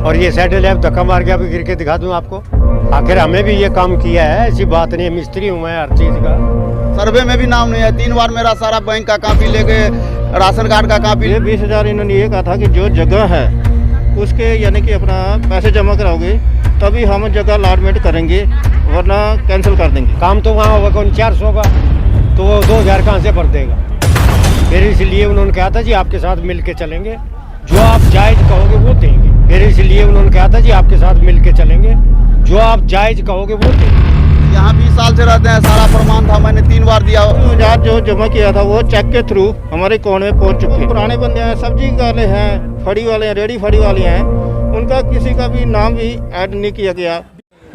और ये सैडल है, धक्का मार के अभी गिर के दिखा दूं आपको। आखिर हमें भी ये काम किया है, ऐसी बात नहीं है, मिस्त्री हूँ मैं हर चीज़ का। सर्वे में भी नाम नहीं है। 3 बार मेरा सारा बैंक का कापी लेके, राशन कार्ड का कापी। ये 20,000 इन्होंने ये कहा था कि जो जगह है उसके यानी कि अपना पैसे जमा कराओगे तभी हम जगह अलॉटमेंट करेंगे, वरना कैंसिल कर देंगे। काम तो वहाँ होगा कौन 400 का, तो वो 2,000 कहाँ से भर देगा। फिर इसलिए उन्होंने कहा था जी आपके साथ मिल के चलेंगे, जो आप जायज़ कहोगे वो देंगे। फिर इसलिए उन्होंने कहा था जी आपके साथ मिल के चलेंगे, जो आप जायज़ कहोगे वो देंगे। यहाँ 20 साल से रहते हैं, सारा प्रमाण था, मैंने 3 बार दिया। 2,000 जो जमा किया था वो चेक के थ्रू हमारे अकाउंट में पहुँच चुके हैं। पुराने बंदे हैं, सब्जी वाले हैं, फड़ी वाले हैं, रेडी फड़ी वाले हैं, उनका किसी का भी नाम भी ऐड नहीं किया गया।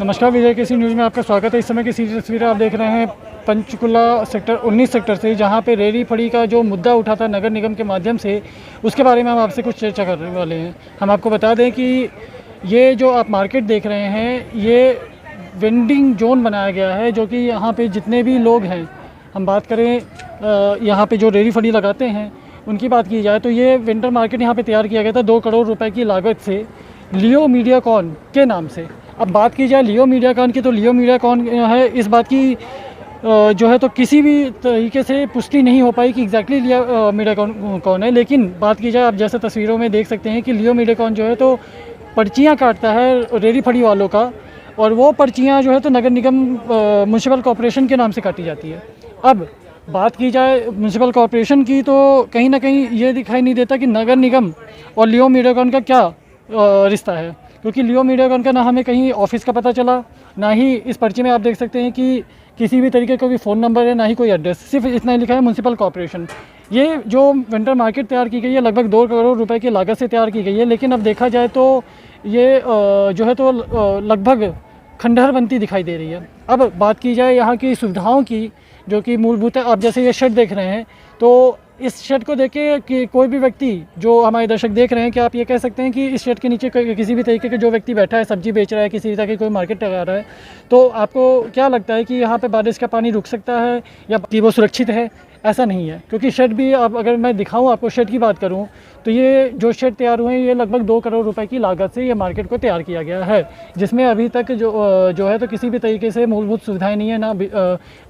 नमस्कार, विजय केसी न्यूज़ में आपका स्वागत है। इस समय की सीधी तस्वीरें आप देख रहे हैं पंचकुला सेक्टर 19 सेक्टर से, जहां पे रेडी फड़ी का जो मुद्दा उठा था नगर निगम के माध्यम से, उसके बारे में हम आपसे कुछ चर्चा करने वाले हैं। हम आपको बता दें कि ये जो आप मार्केट देख रहे हैं, ये वेंडिंग जोन बनाया गया है, जो कि यहाँ पे जितने भी लोग हैं, हम बात करें यहाँ पे जो रेडी फड़ी लगाते हैं उनकी बात की जाए तो ये वेंडर मार्केट यहाँ पे तैयार किया गया था 2 करोड़ रुपए की लागत से लियो मीडियाकॉन के नाम से। अब बात की जाए लियो मीडियाकॉन की, तो लियो मीडियाकॉन है, इस बात की जो है तो किसी भी तरीके से पुष्टि नहीं हो पाई कि एग्जैक्टली लियो मीडियाकॉन कौन है। लेकिन बात की जाए, आप जैसे तस्वीरों में देख सकते हैं कि लियो मीडियाकॉन जो है तो पर्चियाँ काटता है रेडी फड़ी वालों का, और वो पर्चियाँ जो है तो नगर निगम म्यूनसिपल कॉरपोरेशन के नाम से काटी जाती है। अब बात की जाए म्यूनसिपल कॉरपोरेशन की, तो कहीं ना कहीं ये दिखाई नहीं देता कि नगर निगम और लियो मीडियाकॉन का क्या रिश्ता है, क्योंकि लियो मीडियाकॉन का ना हमें कहीं ऑफिस का पता चला, ना ही इस पर्ची में आप देख सकते हैं कि किसी भी तरीके का कोई फ़ोन नंबर है, ना ही कोई एड्रेस, सिर्फ इतना ही लिखा है म्यूनसिपल कॉरपोरेशन। ये जो वेंडर मार्केट तैयार की गई है लगभग 2 करोड़ रुपए की लागत से तैयार की गई है, लेकिन अब देखा जाए तो ये जो है तो लगभग खंडहर बनती दिखाई दे रही है। अब बात की जाए यहाँ की सुविधाओं की, जो कि मूलभूत है, आप जैसे ये शेड देख रहे हैं, तो इस शेड को देख के कि कोई भी व्यक्ति, जो हमारे दर्शक देख रहे हैं, कि आप ये कह सकते हैं कि इस शेड के नीचे किसी भी तरीके के जो व्यक्ति बैठा है, सब्जी बेच रहा है, किसी तरह की कोई मार्केट लगा रहा है, तो आपको क्या लगता है कि यहाँ पे बारिश का पानी रुक सकता है या कि वो सुरक्षित है? ऐसा नहीं है, क्योंकि शेड भी, अब अगर मैं दिखाऊं आपको, शेड की बात करूं तो ये जो शेड तैयार हुए हैं ये लगभग 2 करोड़ रुपए की लागत से ये मार्केट को तैयार किया गया है, जिसमें अभी तक जो है तो किसी भी तरीके से मूलभूत सुविधाएं नहीं है। ना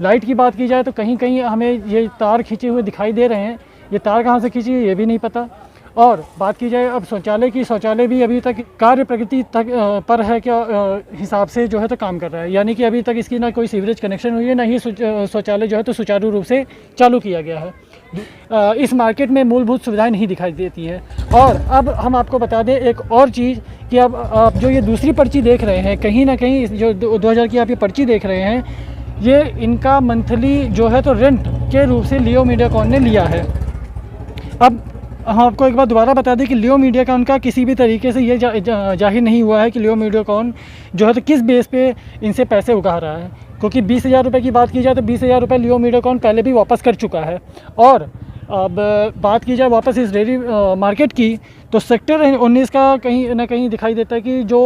लाइट की बात की जाए तो कहीं कहीं हमें ये तार खींचे हुए दिखाई दे रहे हैं, ये तार कहाँ से खींची है ये भी नहीं पता। और बात की जाए अब शौचालय की, शौचालय भी अभी तक कार्य प्रगति तक पर है क्या हिसाब से जो है तो काम कर रहा है, यानी कि अभी तक इसकी ना कोई सीवरेज कनेक्शन हुई है, ना ही शौचालय जो है तो सुचारू रूप से चालू किया गया है। इस मार्केट में मूलभूत सुविधाएं नहीं दिखाई देती हैं। और अब हम आपको बता दें एक और चीज़ कि अब आप जो ये दूसरी पर्ची देख रहे हैं, कहीं ना कहीं जो 2,000 की आप ये पर्ची देख रहे हैं, ये इनका मंथली जो है तो रेंट के रूप से लियो मीडियाकॉन ने लिया है। अब हम आपको एक बार दोबारा बता दें कि लियो मीडियाकॉन का किसी भी तरीके से ये जाहिर नहीं हुआ है कि लियो मीडियाकॉन जो है तो किस बेस पे इनसे पैसे उगा रहा है, क्योंकि 20,000 रुपये की बात की जाए तो 20,000 रुपये लियो मीडियाकॉन पहले भी वापस कर चुका है। और अब बात की जाए वापस इस रेडी मार्केट की, तो सेक्टर 19 का कहीं ना कहीं दिखाई देता है कि जो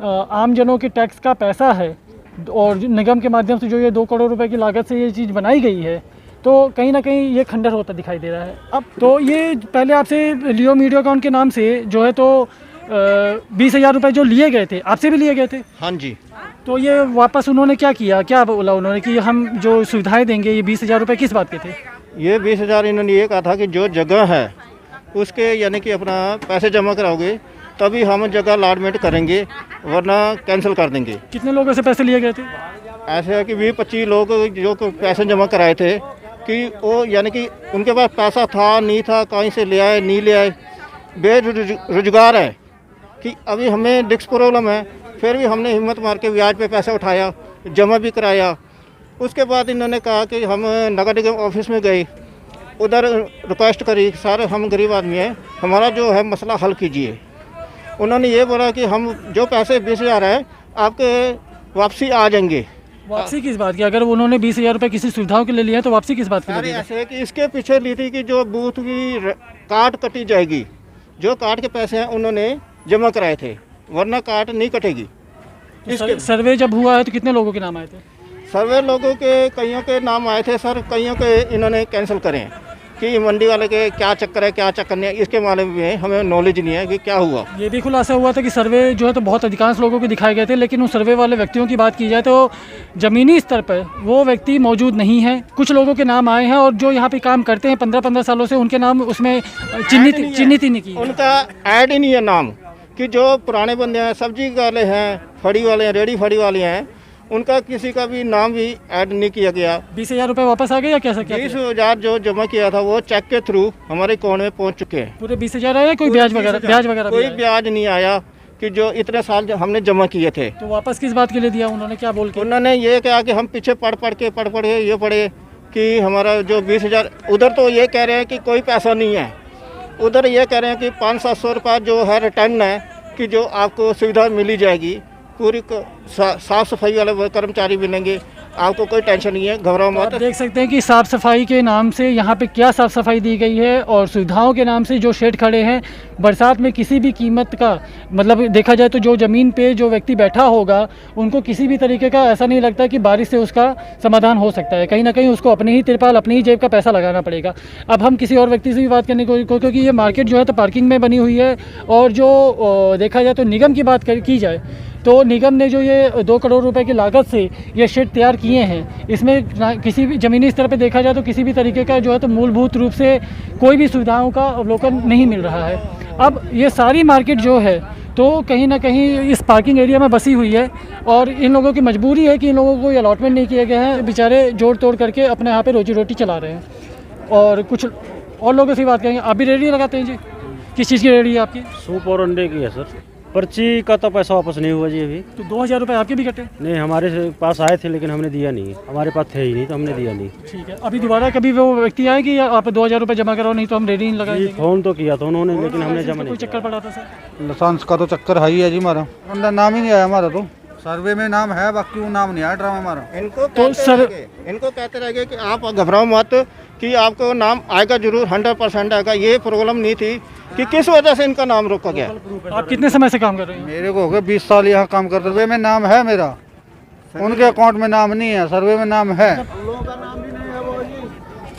आम जनों के टैक्स का पैसा है और निगम के माध्यम से जो ये 2 करोड़ रुपये की लागत से ये चीज़ बनाई गई है, तो कहीं ना कहीं ये खंडर होता दिखाई दे रहा है। अब तो ये पहले आपसे लियो मीडियाकॉन के नाम से जो है तो 20,000 रुपये जो लिए गए थे, आपसे भी लिए गए थे? हाँ जी। तो ये वापस उन्होंने क्या किया, क्या बोला उन्होंने कि हम जो सुविधाएं देंगे, ये 20,000 रुपये किस बात के थे? ये 20,000 इन्होंने ये कहा था कि जो जगह है उसके यानी कि अपना पैसे जमा कराओगे तभी हम जगह अलॉटमेंट करेंगे, वरना कैंसिल कर देंगे। कितने लोगों से पैसे लिए गए थे? ऐसे है कि 20-25 लोग जो पैसे जमा कराए थे कि वो यानी कि उनके पास पैसा था नहीं था, कहीं से ले आए नहीं ले आए, बेरोजगार है कि अभी हमें डिस्क प्रॉब्लम है, फिर भी हमने हिम्मत मार के ब्याज पे पैसा उठाया, जमा भी कराया। उसके बाद इन्होंने कहा कि हम नगर निगम ऑफिस में गए, उधर रिक्वेस्ट करी, सर हम गरीब आदमी हैं, हमारा जो है मसला हल कीजिए। उन्होंने ये बोला कि हम जो पैसे 20,000 है आपके वापसी आ जाएंगे। वापसी किस बात की? अगर उन्होंने 20,000 रुपये किसी सुविधाओं के लिए लिया तो वापसी किस बात की? अरे ऐसे है कि इसके पीछे ली थी कि जो बूथ की कार्ड कटी जाएगी, जो कार्ड के पैसे हैं उन्होंने जमा कराए थे, वरना कार्ड नहीं कटेगी। तो सर्वे जब हुआ है तो कितने लोगों के नाम आए थे? सर्वे लोगों के कईयों के नाम आए थे सर, कईयों के इन्होंने कैंसिल करे हैं। कि मंडी वाले के क्या चक्कर है क्या चक्कर नहीं है, इसके बारे में हमें नॉलेज नहीं है कि क्या हुआ। ये भी खुलासा हुआ था कि सर्वे जो है तो बहुत अधिकांश लोगों को दिखाए गए थे, लेकिन उन सर्वे वाले व्यक्तियों की बात की जाए तो ज़मीनी स्तर पर वो व्यक्ति मौजूद नहीं है। कुछ लोगों के नाम आए हैं और जो यहाँ पे काम करते हैं 15-15 सालों से, उनके नाम उसमें चिन्हित ही नहीं किए। उनका ऐड ही नहीं है नाम, कि जो पुराने बंदे हैं, सब्जी वाले हैं, फड़ी वाले हैं, रेडी फड़ी वाले हैं, उनका किसी का भी नाम भी ऐड नहीं किया गया। 20,000 रुपये वापस आ गए या कैसा? 20,000 जो जमा किया था वो चेक के थ्रू हमारे अकाउंट में पहुंच चुके हैं। पूरे 20,000 आया? कोई ब्याज वगैरह? कोई ब्याज नहीं आया कि जो इतने साल जो हमने जमा किए थे। तो वापस किस बात के लिए दिया उन्होंने, क्या बोल के? उन्होंने ये कहा कि हम पीछे पढ़ के ये पढ़े कि हमारा जो 20,000, उधर तो ये कह रहे हैं कि कोई पैसा नहीं है, उधर ये कह रहे हैं कि 500-700 रुपये जो है रिटर्न है, कि जो आपको सुविधा मिली जाएगी, पूरी साफ़ सफाई वाले कर्मचारी मिलेंगे, आपको कोई टेंशन नहीं है, घबराओ मत। आप देख सकते हैं कि साफ़ सफाई के नाम से यहाँ पे क्या साफ़ सफाई दी गई है, और सुविधाओं के नाम से जो शेड खड़े हैं, बरसात में किसी भी कीमत का, मतलब देखा जाए तो जो ज़मीन पे जो व्यक्ति बैठा होगा उनको किसी भी तरीके का ऐसा नहीं लगता कि बारिश से उसका समाधान हो सकता है। कहीं ना कहीं उसको अपनी ही तिरपाल, अपनी ही जेब का पैसा लगाना पड़ेगा। अब हम किसी और व्यक्ति से भी बात करने को, क्योंकि ये मार्केट जो है तो पार्किंग में बनी हुई है, और जो देखा जाए तो निगम की बात की जाए तो निगम ने जो ये 2 करोड़ रुपए की लागत से ये शेड तैयार किए हैं, इसमें किसी भी ज़मीनी स्तर पे देखा जाए तो किसी भी तरीके का जो है तो मूलभूत रूप से कोई भी सुविधाओं का अवलोकन नहीं मिल रहा है। अब ये सारी मार्केट जो है तो कहीं ना कहीं इस पार्किंग एरिया में बसी हुई है, और इन लोगों की मजबूरी है कि इन लोगों को ये अलॉटमेंट नहीं किए गए हैं, बेचारे जोड़ तोड़ करके अपने यहाँ पे रोजी रोटी चला रहे हैं। और कुछ और लोगों से बात करेंगे। आप भी रेडी लगाते हैं जी? किस चीज़ की रेडी है आपकी? सूप और अंडे की है सर। पर्ची का तो पैसा वापस नहीं हुआ जी अभी। तो 2,000 रुपये आपके भी कटे? नहीं, हमारे पास आए थे लेकिन हमने दिया नहीं, हमारे पास थे ही नहीं तो हमने दिया नहीं। ठीक है, अभी दोबारा कभी वो व्यक्ति आए कि आप 2,000 रुपये जमा करो, नहीं तो हम रेडी नहीं लगाएंगे? फ़ोन तो किया था उन्होंने, लेकिन हमने जमा नहीं कोई चक्कर किया। पड़ा था सर? लाइसेंस का तो चक्कर है ही है जी, हमारा अंदर नाम ही नहीं आया हमारा, तो सर्वे में नाम है, बाकी वो नाम नहीं आया ड्रामा हमारा। इनको कहते रह गए कि आप घबराओ मत, कि आपको नाम आएगा जरूर, 100% आएगा। ये प्रॉब्लम नहीं थी कि किस वजह से इनका नाम रोका गया। आप कितने समय से काम कर रहे हैं? मेरे को हो गए 20 साल यहाँ काम करते हुए, में नाम है मेरा, उनके अकाउंट में नाम नहीं है, सर्वे में नाम है।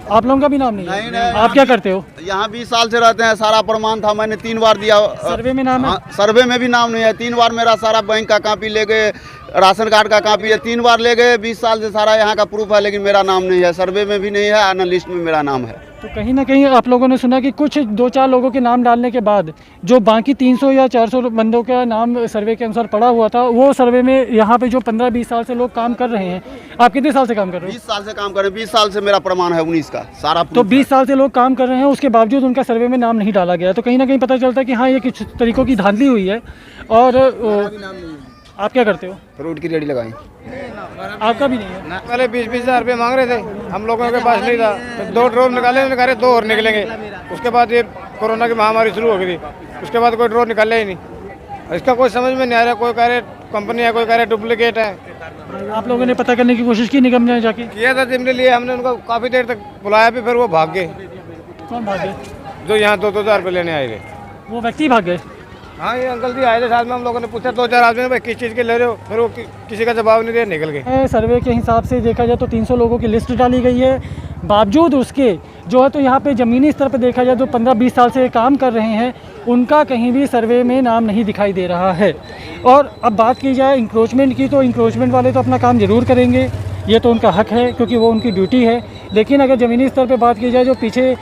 आप लोगों का भी नाम नहीं है? आप क्या करते हो यहाँ? 20 साल से रहते हैं, सारा प्रमाण था, मैंने 3 बार दिया। सर्वे में नाम है? सर्वे में भी नाम नहीं है। 3 बार मेरा सारा बैंक का कॉपी ले गए, राशन कार्ड का कॉपी है, 3 बार ले गए। 20 साल से सारा यहाँ का प्रूफ है, लेकिन मेरा नाम नहीं है, सर्वे में भी नहीं है, न लिस्ट में मेरा नाम है। तो कहीं ना कहीं आप लोगों ने सुना कि कुछ 2-4 लोगों के नाम डालने के बाद जो बाकी 300 या 400 बंदों का नाम सर्वे के अनुसार पड़ा हुआ था, वो सर्वे में यहाँ पे जो 15-20 साल से लोग काम कर रहे हैं। आप कितने साल से काम कर रहे हो? 20 साल से काम कर रहे हैं। 20 साल से मेरा प्रमाण है 19 का सारा। तो 20 साल से लोग काम कर रहे हैं, उसके बावजूद उनका सर्वे में नाम नहीं डाला गया, तो कहीं ना कहीं पता चलता है कि हाँ, ये कुछ तरीकों की धांधली हुई है। और आप क्या करते हो? रोड की रेडी लगाई। आपका भी नहीं है? पहले 20-20 हज़ार रुपये मांग रहे थे, हम लोगों के पास नहीं था, तो 2 ड्रोन निकाले 2 और निकलेंगे। उसके बाद ये कोरोना की महामारी शुरू हो गई थी, उसके बाद कोई ड्रोन निकाले ही नहीं। इसका कोई समझ में नहीं आ रहा, कोई कह रहे कंपनी है, कोई कह रहे डुप्लीकेट है। आप लोगों ने पता करने की कोशिश की निगम ने जाके? किया था जिम्मे लिए, हमने उनको काफ़ी देर तक बुलाया भी, फिर वो भाग गए। कौन भाग गए? जो यहाँ 2-2 हज़ार रुपये लेने आए थे, वो व्यक्ति भाग गए? हाँ, ये अंकल जी आए थे साथ में। हम लोगों ने पूछा 2-4 आदमी भाई किस चीज़ के ले रहे हो, फिर वो किसी का जवाब नहीं दिया, निकल गए। सर्वे के हिसाब से देखा जाए तो 300 लोगों की लिस्ट डाली गई है, बावजूद उसके जो है तो यहाँ पे ज़मीनी स्तर पर देखा जाए तो 15-20 साल से काम कर रहे हैं, उनका कहीं भी सर्वे में नाम नहीं दिखाई दे रहा है। और अब बात की जाए इंक्रोचमेंट की, तो इंक्रोचमेंट वाले तो अपना काम ज़रूर करेंगे, ये तो उनका हक है क्योंकि वो उनकी ड्यूटी है। लेकिन अगर ज़मीनी स्तर पर बात की जाए, जो पीछे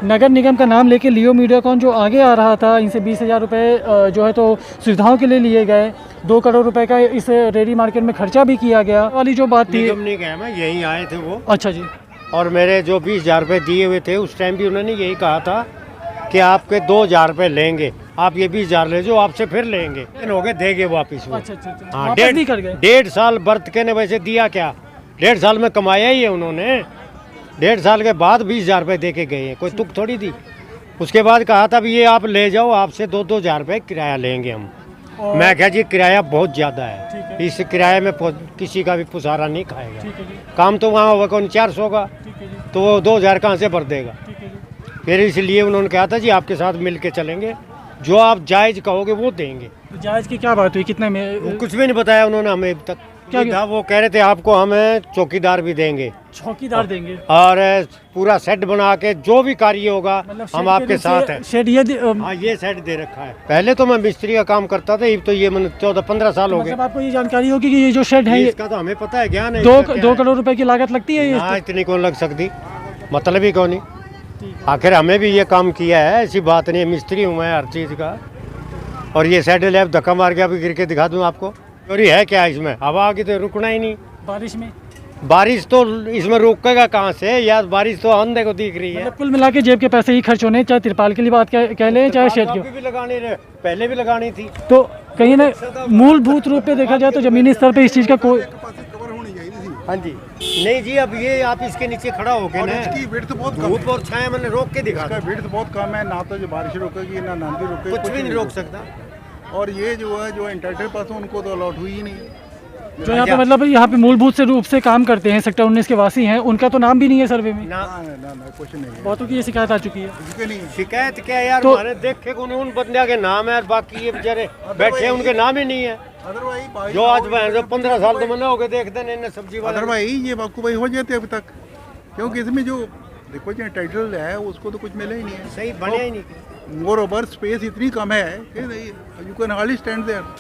नगर निगम का नाम लेके लियो मीडियाकॉन जो आगे आ रहा था, इनसे 20,000 रुपये जो है तो सुविधाओं के लिए लिए गए, 2 करोड़ रुपए का इस रेडी मार्केट में खर्चा भी किया गया वाली जो बात थी। निगम नहीं गया, मैं यहीं आए थे वो। अच्छा जी। और मेरे जो 20,000 रुपये दिए हुए थे उस टाइम भी उन्होंने यही कहा था कि आपके 2,000 रुपये लेंगे, आप ये 20,000 ले जो, आपसे फिर लेंगे। हो गए देंगे वापिस वो। अच्छा। हाँ, वापस नहीं कर गए? 1.5 साल बर्त के ने वैसे दिया क्या, 1.5 साल में कमाया ही है उन्होंने। 1.5 साल के बाद 20,000 रुपये दे के गए हैं, कोई तुक थोड़ी दी। उसके बाद कहा था भी ये आप ले जाओ, आपसे 2-2 हज़ार रुपये किराया लेंगे हम। मैं कहा जी किराया बहुत ज़्यादा है, इस किराए में किसी का भी पुसारा नहीं खाएगा। काम तो वहाँ होगा कौन 400 का, तो वो 2,000 कहाँ से भर देगा। फिर इसलिए उन्होंने कहा था जी आपके साथ मिल के चलेंगे, जो आप जायज़ कहोगे वो देंगे। तो जायज़ की क्या बात हुई, कितने वो में? कुछ भी नहीं बताया उन्होंने हमें अभी तक। क्या- था वो कह रहे थे आपको हमें चौकीदार भी देंगे चौकीदार देंगे? और पूरा सेट बना के जो भी कार्य होगा मतलब हम शेड आपके के रूप साथ से- हैं। शेड ये हाँ ये सेट दे रखा है। पहले तो मैं मिस्त्री का काम करता था, अब तो ये मैंने 14-15 साल हो गए। मतलब आपको ये जानकारी होगी कि ये जो शेड है ये इसका तो हमें पता है, ज्ञान है। 2 करोड़ रुपए की लागत लगती है ये? हाँ इतनी कौन लग सकती, मतलब ही कौन नहीं। आखिर हमें भी ये काम किया है, ऐसी बात नहीं है। मिस्त्री हूँ मैं हर चीज़ का। और ये सेट लैब धक्का मार के अभी गिर के दिखा दूँ आपको। चोरी है क्या इसमें? हवा आगे तो रुकना ही नहीं। बारिश में बारिश तो इसमें रोकेगा कहाँ से यार? बारिश तो अंधे को दिख रही है। मतलब कुल मिला के जेब के पैसे ही खर्च होने, चाहे तिरपाल के लिए बात कह लें चाहे शेड अभी की। भी लगानी रहे, पहले भी लगानी थी। तो कहीं ना मूलभूत रूप पे देखा जाए तो जमीनी स्तर पे इस चीज़ का कोई हाँ जी नहीं जी, अब ये आप इसके नीचे खड़ा हो गए ना, इसकी विड्थ बहुत कम धूप और छाया मैंने रोक के दिखा इसका विड्थ बहुत कम है, ना तो जो बारिश रोकेगी ना आंधी रोकेगी, कुछ भी नहीं रोक सकता। और ये जो है जो इंटरटेड पर्सन उनको तो अलॉट हुई ही नहीं। जो यहाँ पे मतलब यहाँ पे मूलभूत से रूप से काम करते हैं, सेक्टर 19 के वासी हैं, उनका तो नाम भी नहीं है सर्वे में। ना ना कुछ नहीं है, बहुतों की ये शिकायत आ चुकी है। इसके नहीं है। शिकायत क्या है यार? तो- हमारे देखे को उन बंदे के नाम है, बाकी ये बेचारे बैठे हैं उनके नाम ही नहीं है। अदरवाइज जो आज 15 साल तो मैंने हो गए देखते नहीं सब्जी वाले। अदरवाइज ये बाकूबाई हो जाती है अभी तक, क्योंकि इसमें जो देखो जो टाइटल है उसको तो कुछ मिला ही नहीं है। सही बने ही नहीं। मोर ओवर स्पेस इतनी कम है कि you can hardly stand there.